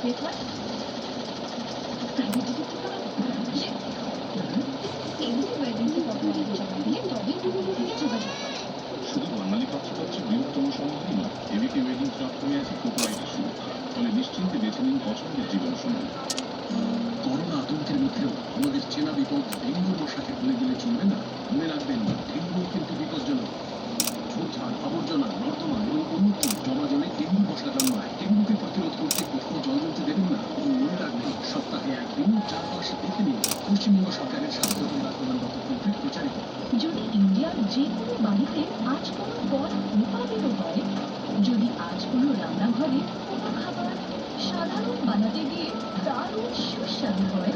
Set হয়। Private এগুলো emergency হটলাইনে জমা দিলে তবেই গুগল থেকে যোগাযোগ করে। শুধু বাঙালি পাত্রপাত্রের বৃহত্তম সমাধানই নয়, এবিকে ওয়েডিং ক্লাব হয়ে আছে কোপারেটের সুরক্ষা। ফলে নিশ্চিন্তে বেছে নিন পছন্দের জীবন সঙ্গী। করোনা আতঙ্কের মধ্যেও আমাদের চেনা বিপদ ডেঙ্গু মশাকে ভুলে গেলে চলবে না। মনে রাখবেন, ডেঙ্গু কিন্তু বিপজ্জনক। ঝোপঝাড়, আবর্জনা, নর্দমা এবং অন্যত্র জমা জলে ডেঙ্গু মশা জন্মায়। ডেঙ্গুকে প্রতিরোধ করতে কোথাও জল জমতে দেবেন না। এবং মনে রাখবেন, সপ্তাহে একদিন চারপাশে দেখে নিন। পশ্চিমবঙ্গ সরকারের স্বাস্থ্য বিভাগ প্রমাণপত্র কর্তৃক প্রচারিত। যদি ইন্ডিয়ার যে কোনো বাড়িতে আজ কোনো পদ উৎপাদিত হয়, যদি আজ কোনো রান্নাঘরে কোনো খাবার সাধারণ বানাতে গিয়ে দারুণ সুস্বাদু হয়,